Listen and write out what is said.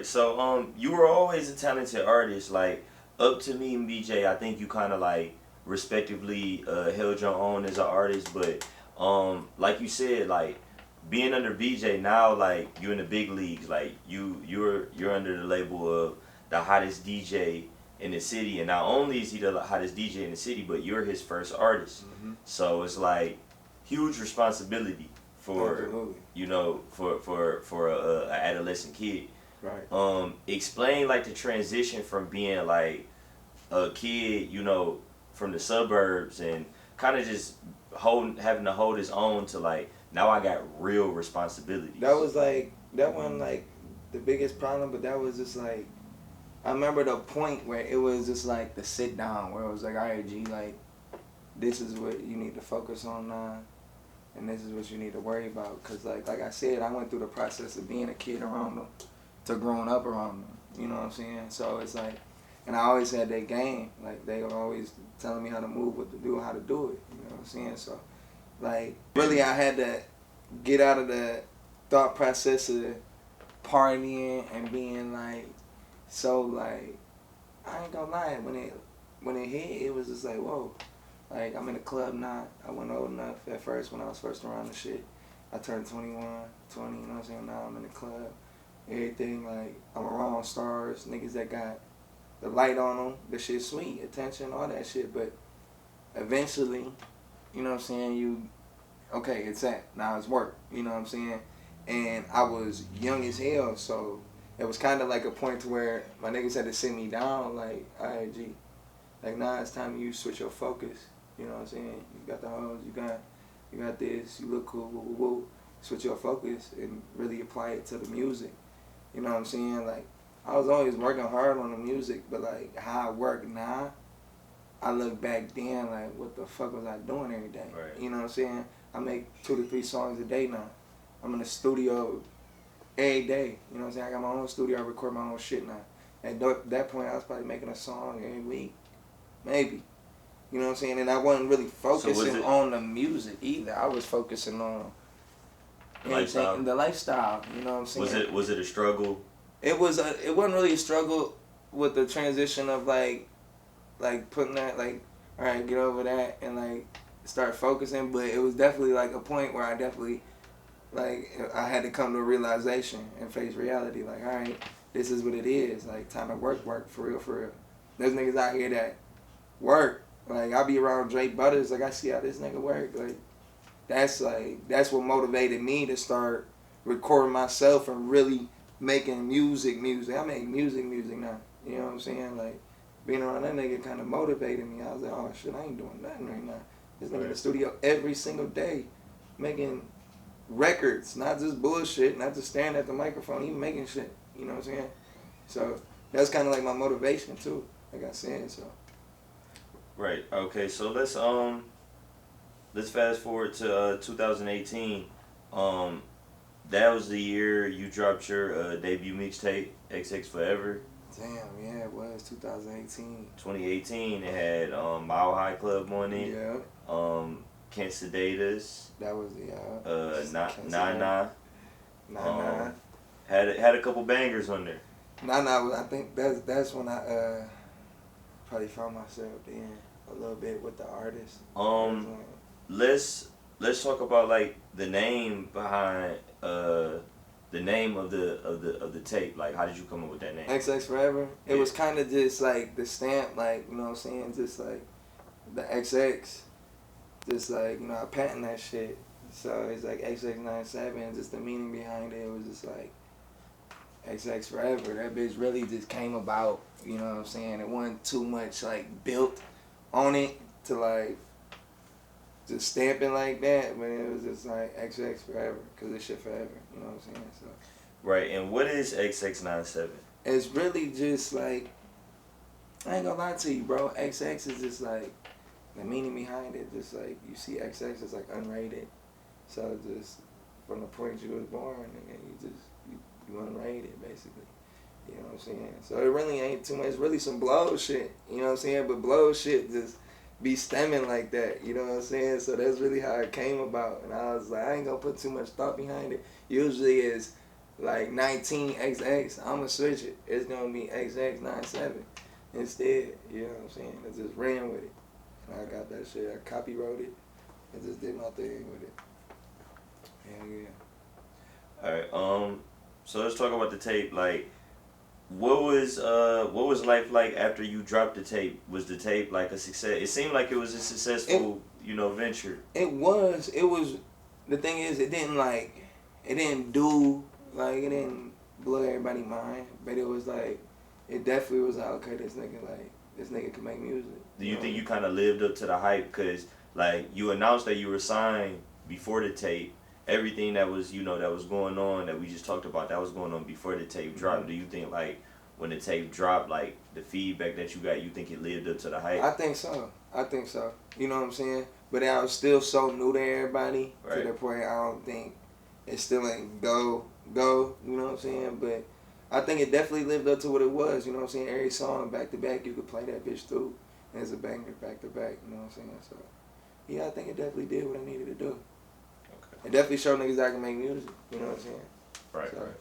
So you were always a talented artist. Like up to me and BJ, I think you kind of like respectively held your own as an artist. But like you said, like being under BJ now, like you're in the big leagues. Like you're under the label of the hottest DJ in the city, and not only is he the hottest DJ in the city, but you're his first artist. So it's like huge responsibility for for a adolescent kid. Right. Explain like the transition from being like a kid, from the suburbs and kind of just having to hold his own to like now I got real responsibilities. That was like that one like the biggest problem, but that was just like I remember the point where it was just like the sit down where it was like, all right, G, like this is what you need to focus on now, and this is what you need to worry about. Cause like I said, I went through the process of being a kid around them to growing up around them. You know what I'm saying? So it's like, and I always had that game. Like they were always telling me how to move, what to do, how to do it. You know what I'm saying? So like really, I had to get out of the thought process of partying and being like so like I ain't gonna lie, when it hit, it was just like, whoa. Like, I'm in the club now. I wasn't old enough at first when I was first around the shit. I turned 21, 20, you know what I'm saying? Now I'm in the club. Everything, like, I'm around stars, niggas that got the light on them. The shit sweet, attention, all that shit. But eventually, you know what I'm saying, okay, it's that. Now it's work, you know what I'm saying? And I was young as hell, so it was kind of like a point to where my niggas had to sit me down, like, all right, G, like, now it's time you switch your focus. You know what I'm saying? You got the hoes, you got this, you look cool, woo, woo, woo. Switch your focus and really apply it to the music. You know what I'm saying? Like, I was always working hard on the music, but like how I work now, I look back then like, what the fuck was I doing every day? Right. You know what I'm saying? I make 2 to 3 songs a day now. I'm in the studio every day. You know what I'm saying? I got my own studio, I record my own shit now. At that point, I was probably making a song every week, maybe. You know what I'm saying? And I wasn't really focusing on the music either. I was focusing on the lifestyle. You know what I'm saying? Was it a struggle? It wasn't really a struggle with the transition of like putting that like, all right, get over that and like start focusing. But it was definitely like a point where I definitely like I had to come to a realization and face reality. Like, all right, this is what it is. Like, time to work for real, for real. There's niggas out here that work. Like, I be around Drake Butters, like, I see how this nigga work. Like, that's what motivated me to start recording myself and really making music. I make music now. You know what I'm saying? Like, being around that nigga kind of motivated me. I was like, oh, shit, I ain't doing nothing right now. This nigga in the studio every single day making records, not just bullshit, not just staring at the microphone, even making shit. You know what I'm saying? So, that's kind of like my motivation, too, like I said, so. Right. Okay. So let's fast forward to 2018. That was the year you dropped your debut mixtape, XX Forever. Damn, yeah, it was 2018. 2018. It had Mile High Club on it. Yeah. Can't Sedate Us. That was Nah. Nah. Had a couple bangers on there. Nah. I think that's when I probably found myself then a little bit with the artist. Let's talk about like the name behind the name of the tape. Like, how did you come up with that name? XX Forever. It was kind of just like the stamp, like, you know what I'm saying, just like the XX, just like, you know, I patent that shit. So it's like XX97, just the meaning behind it was just like XX Forever. That bitch really just came about, you know what I'm saying? It wasn't too much like built on it to like just stamping like that, but it was just like XX Forever, because it's shit forever, you know what I'm saying? So. Right, and what is XX97? It's really just like, I ain't gonna lie to you, bro. XX is just like, the meaning behind it, just like, you see XX is like unrated. So just from the point you was born, and you unrated, basically. You know what I'm saying? So it really ain't too much. It's really some blow shit. You know what I'm saying? But blow shit just be stemming like that. You know what I'm saying? So that's really how it came about. And I was like, I ain't gonna put too much thought behind it. Usually is like 19XX, I'ma switch it. It's gonna be XX97 instead. You know what I'm saying? I just ran with it. I got that shit. I copywrote it. I just did my thing with it. Hell yeah. Alright, so let's talk about the tape. Like, what was life like after you dropped the tape? Was the tape like a success? It seemed like it was a successful, venture. It was. The thing is, it didn't blow everybody's mind, but it was like, it definitely was like, okay, this nigga can make music. Do you think you kind of lived up to the hype? Cause like you announced that you were signed before the tape. Everything that was that was going on that we just talked about, that was going on before the tape dropped. Mm-hmm. Do you think like when the tape dropped, like the feedback that you got, you think it lived up to the hype? I think so. You know what I'm saying? But I was still so new to everybody to the point I don't think it still ain't go. You know what I'm saying? But I think it definitely lived up to what it was. You know what I'm saying? Every song back to back, you could play that bitch through. And it's a banger back to back. You know what I'm saying? So yeah, I think it definitely did what it needed to do. Okay. It definitely showed niggas that I can make music. You know what I'm saying? Right. So, Right.